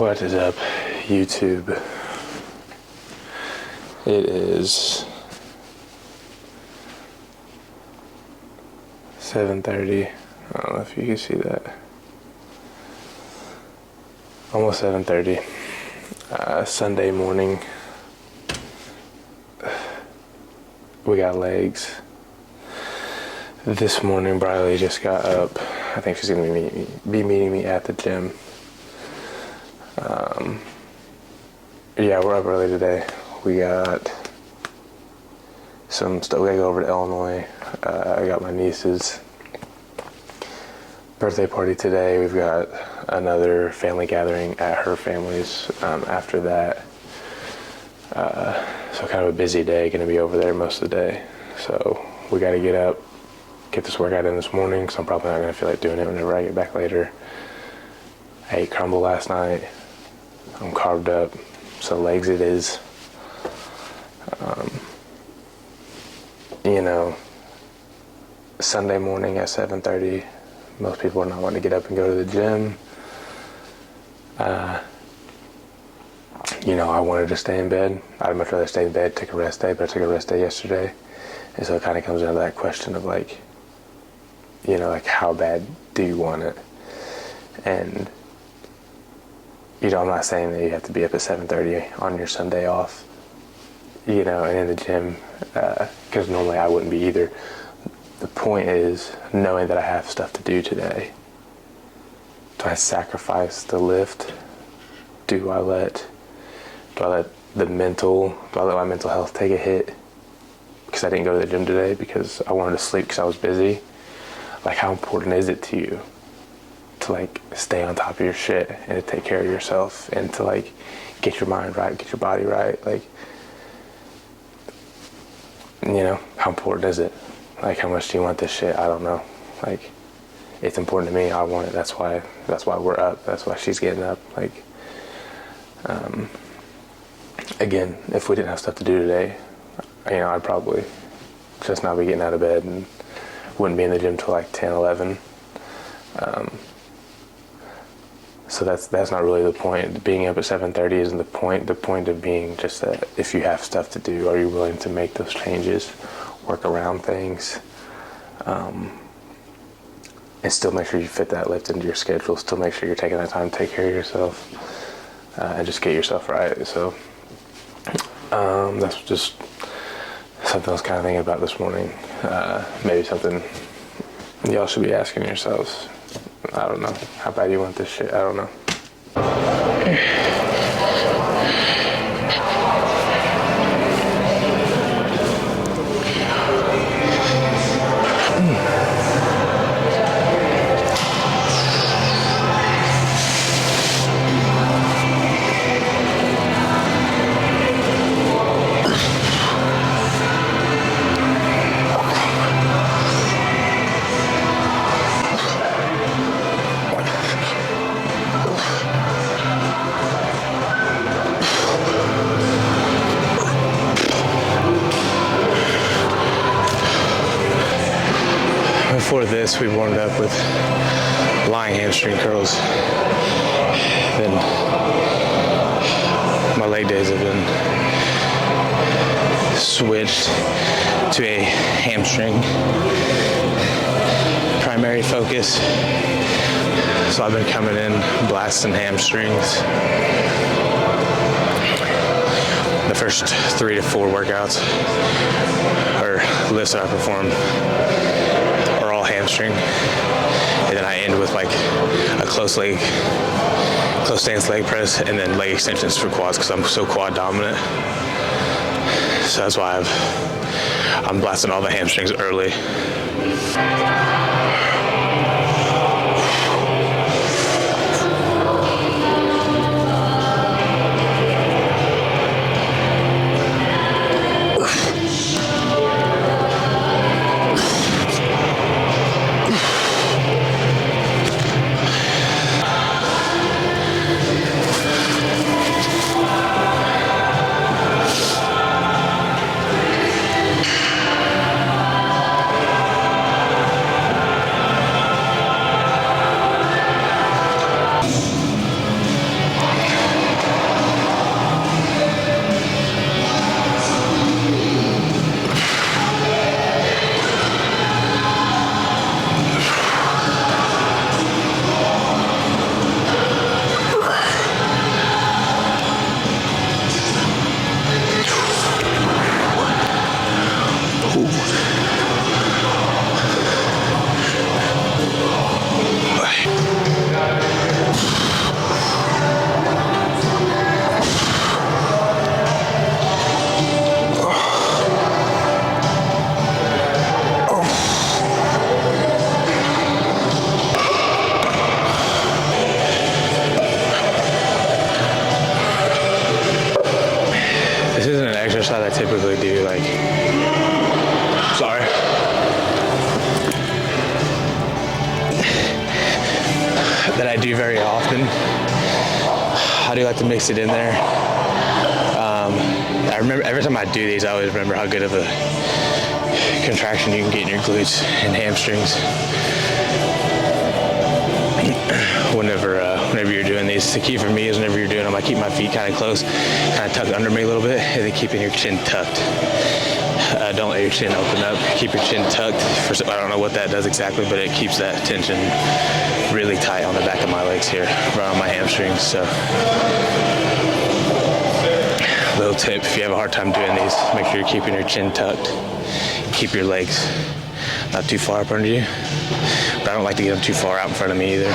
What is up, YouTube? It is 7:30. I don't know if you can see that. Almost 7:30. Sunday morning. We got legs. This morning, Briley just got up. I think she's going to be meeting me at the gym. Yeah, we're up early today. We got some stuff. We gotta go over to Illinois. I got my niece's birthday party today. We've got another family gathering at her family's after that. So kind of a busy day, gonna be over there most of the day. So we gotta get up, get this workout in this morning, so I'm probably not gonna feel like doing it whenever I get back later. I ate crumble last night. I'm carved up, so legs it is. Sunday morning at 7:30, most people are not wanting to get up and go to the gym. I wanted to stay in bed. I'd much rather stay in bed, take a rest day, but I took a rest day yesterday. And so it kind of comes down to that question of how bad do you want it? And I'm not saying that you have to be up at 7:30 on your Sunday off, and in the gym, because normally I wouldn't be either. The point is knowing that I have stuff to do today. Do I sacrifice the lift? Do I let my mental health take a hit because I didn't go to the gym today because I wanted to sleep because I was busy? How important is it to you to stay on top of your shit and to take care of yourself and to get your mind right, get your body right? How important is it? How much do you want this shit? I don't know. It's important to me. I want it. That's why we're up. That's why she's getting up. Again, if we didn't have stuff to do today, I'd probably just not be getting out of bed and wouldn't be in the gym till 10, 11. So that's not really the point. Being up at 7:30 isn't the point. The point of being just that if you have stuff to do, are you willing to make those changes, work around things, and still make sure you fit that lift into your schedule, still make sure you're taking that time to take care of yourself, and just get yourself right. So that's just something I was kind of thinking about this morning. Maybe something y'all should be asking yourselves. I don't know. How bad do you want this shit? I don't know. Before this, we warmed up with lying hamstring curls. Then my leg days have been switched to a hamstring primary focus. So I've been coming in blasting hamstrings. The first 3 to 4 workouts or lifts that I perform hamstring, and then I end with a close stance leg press and then leg extensions for quads because I'm so quad dominant. So that's why I'm blasting all the hamstrings early. This isn't an exercise I typically do, like, sorry. That I do very often. I do like to mix it in there. I remember every time I do these, I always remember how good of a contraction you can get in your glutes and hamstrings. Whenever you're doing these, the key for me is whenever you're doing them, I keep my feet kind of close, kind of tucked under me a little bit, and then keeping your chin tucked. Don't let your chin open up. Keep your chin tucked. I don't know what that does exactly, but it keeps that tension really tight on the back of my legs here, right on my hamstrings. So, little tip: if you have a hard time doing these, make sure you're keeping your chin tucked. Keep your legs not too far up under you, but I don't like to get them too far out in front of me either.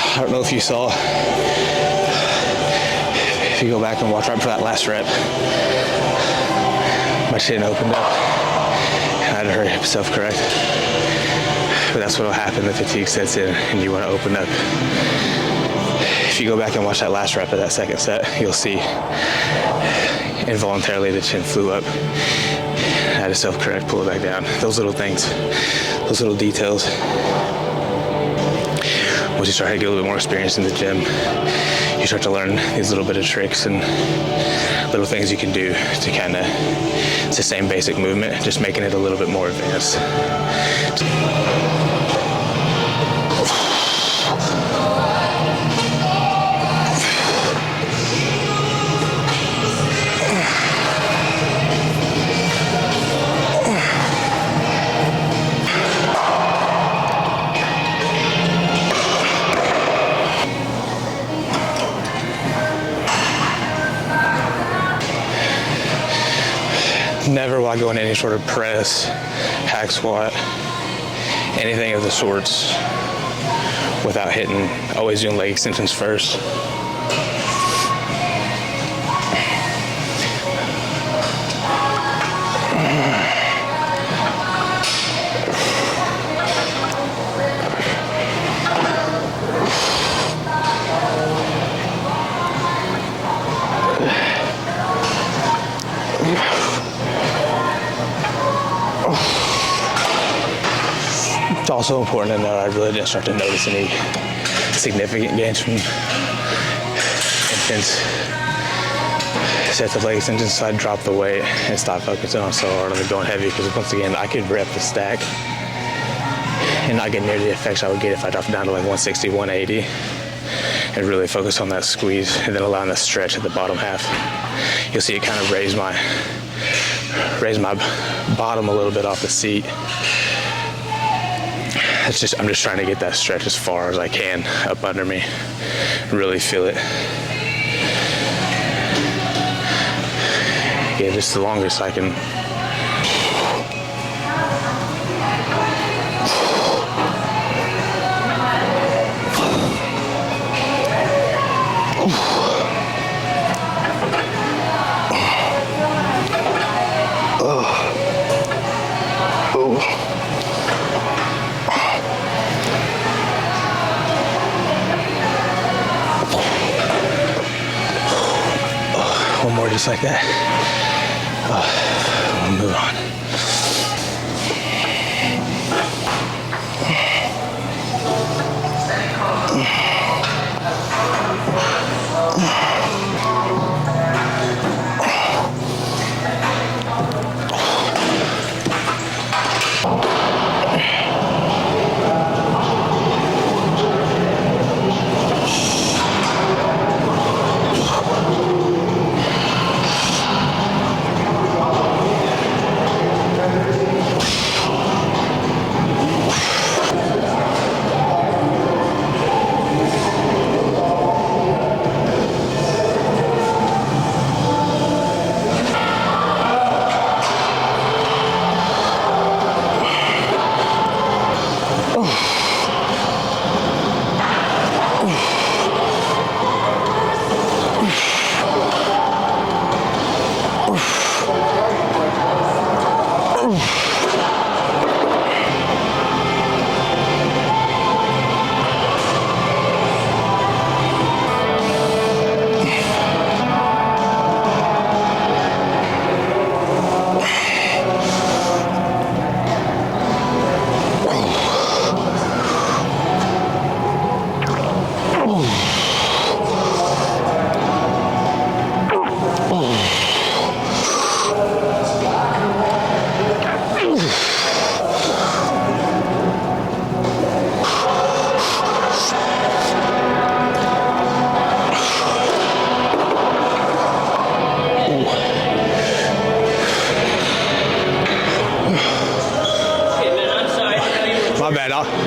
I don't know if you saw, if you go back and watch right before that last rep, my chin opened up and I had to hurry up and self-correct. But that's what will happen, the fatigue sets in and you want to open up. If you go back and watch that last rep of that second set, you'll see involuntarily the chin flew up. I had to self-correct, pull it back down. Those little things, those little details. Once you start to get a little bit more experience in the gym, you start to learn these little bit of tricks and little things you can do to kind of, it's the same basic movement, just making it a little bit more advanced. Never while going any sort of press, hack squat, anything of the sorts without hitting, always doing leg extensions first. It's also important to know I really didn't start to notice any significant gains from intense sets of leg extensions, so I dropped the weight and stopped focusing on so hard on the going heavy, because once again, I could rep the stack and not get near the effects I would get if I dropped it down to like 160, 180 and really focus on that squeeze and then allowing the stretch at the bottom half. You'll see it kind of raise my bottom a little bit off the seat. I'm just trying to get that stretch as far as I can up under me. Really feel it. Yeah, just the longest I can. One more just like that. We'll move on.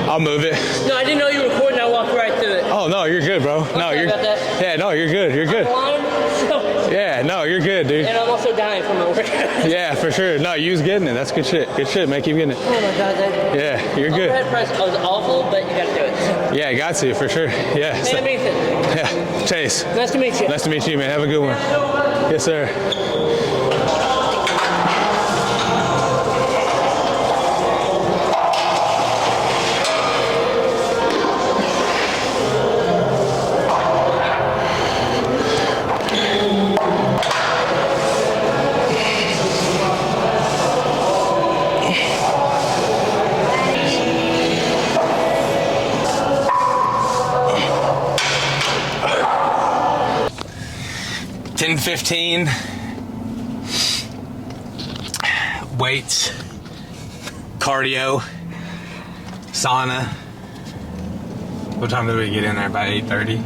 I'll move it. No, I didn't know you were recording. I walked right through it. Oh, no, you're good, bro. No, you're about that. Yeah, no, you're good. You're good. Yeah, no, you're good, dude. And I'm also dying from my workout. Yeah, for sure. No, you was getting it. That's good shit. Good shit, man. Keep getting it. Oh my god, that Yeah, you're good. overhead press was awful, but you gotta do it. Yeah, got to, for sure. Yeah. Hey, I'm Ethan. Yeah, Chase. Nice to meet you. Nice to meet you, man. Have a good one. Yes, sir. $10:15. Weights, cardio, sauna. What time did we get in there? About 8:30?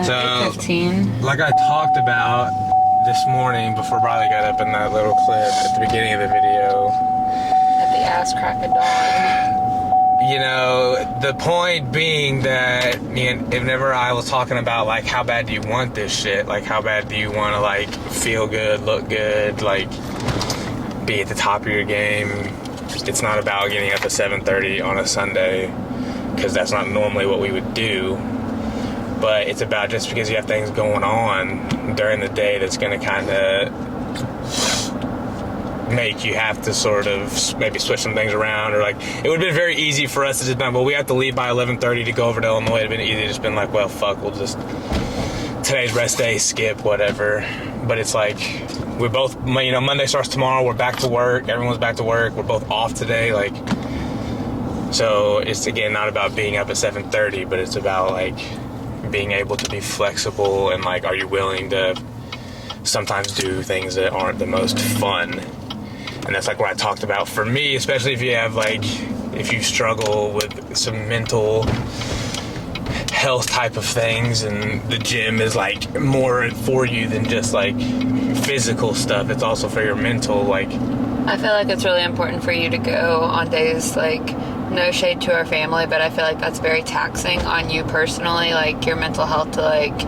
So, 8:15. like I talked about this morning before Riley got up in that little clip at the beginning of the video. At the ass crack of dawn. You know, the point being that whenever I was talking about, like, how bad do you want this shit? Like, how bad do you want to, like, feel good, look good, like, be at the top of your game? It's not about getting up at 7:30 on a Sunday, because that's not normally what we would do. But it's about just because you have things going on during the day that's going to kind of make you have to sort of maybe switch some things around, or like it would have been very easy for us to just been, well, we have to leave by 11:30 to go over to Illinois. It'd been easy to just been like, well, fuck, we'll just today's rest day, skip whatever. But it's like we're both, you know, Monday starts tomorrow. We're back to work. Everyone's back to work. We're both off today. Like, so it's again not about being up at 7:30, but it's about like being able to be flexible and like, are you willing to sometimes do things that aren't the most fun? And that's like what I talked about for me, especially if you have like, if you struggle with some mental health type of things, and the gym is like more for you than just like physical stuff. It's also for your mental, like. I feel like it's really important for you to go on days, like, no shade to our family, but I feel like that's very taxing on you personally, like your mental health, to like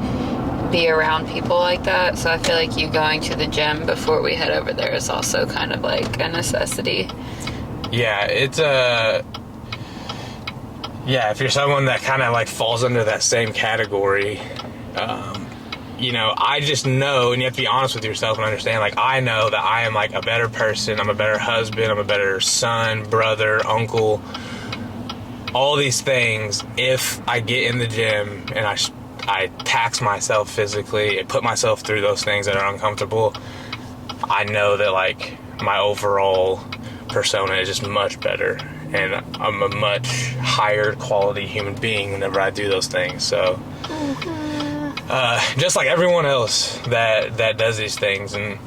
be around people like that. So I feel like you going to the gym before we head over there is also kind of like a necessity. Yeah, it's yeah, if you're someone that kind of like falls under that same category, you know, I just know, and you have to be honest with yourself and understand, like, I know that I am like a better person, I'm a better husband, I'm a better son, brother, uncle, all these things if I get in the gym and I tax myself physically and put myself through those things that are uncomfortable. I know that like my overall persona is just much better, and I'm a much higher quality human being whenever I do those things. So just like everyone else that does these things. And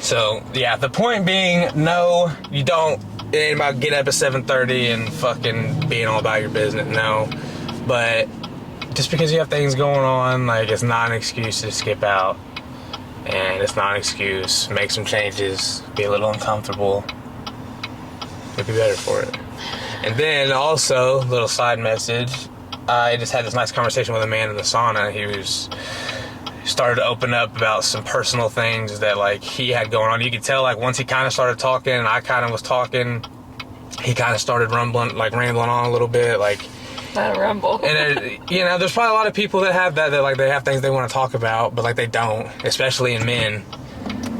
so yeah, the point being, no, you don't, it ain't about getting up at 7:30 and fucking being all about your business, no. But just because you have things going on, like, it's not an excuse to skip out, and it's not an excuse. Make some changes, be a little uncomfortable, you'll be better for it. And then also, little side message, I just had this nice conversation with a man in the sauna. He started to open up about some personal things that like he had going on. You could tell, like, once he kind of started talking and I kind of was talking, he kind of started rambling on a little bit, like. Not a rumble. And you know, there's probably a lot of people that have that like they have things they want to talk about, but like they don't, especially in men.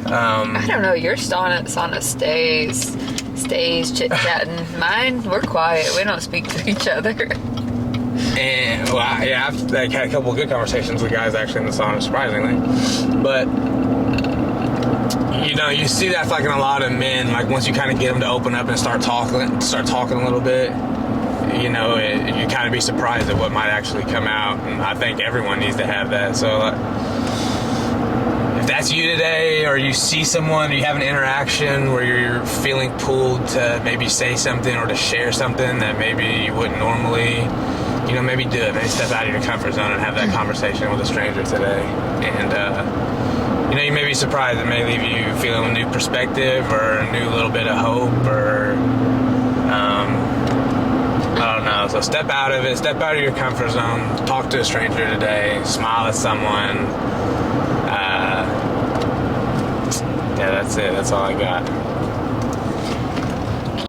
I don't know. Your sauna stays chit chatting. Mine, we're quiet. We don't speak to each other. And well, I've like, had a couple of good conversations with guys actually in the sauna, surprisingly. But you know, you see that like in a lot of men. Like once you kind of get them to open up and start talking a little bit. You know, you kind of be surprised at what might actually come out, and I think everyone needs to have that. So if that's you today, or you see someone, or you have an interaction where you're feeling pulled to maybe say something or to share something that maybe you wouldn't normally, you know, maybe do it. Maybe step out of your comfort zone and have that conversation with a stranger today. And you know, you may be surprised. It may leave you feeling a new perspective or a new little bit of hope, or I don't know. So step out of it. Step out of your comfort zone. Talk to a stranger today. Smile at someone. Yeah, that's it. That's all I got.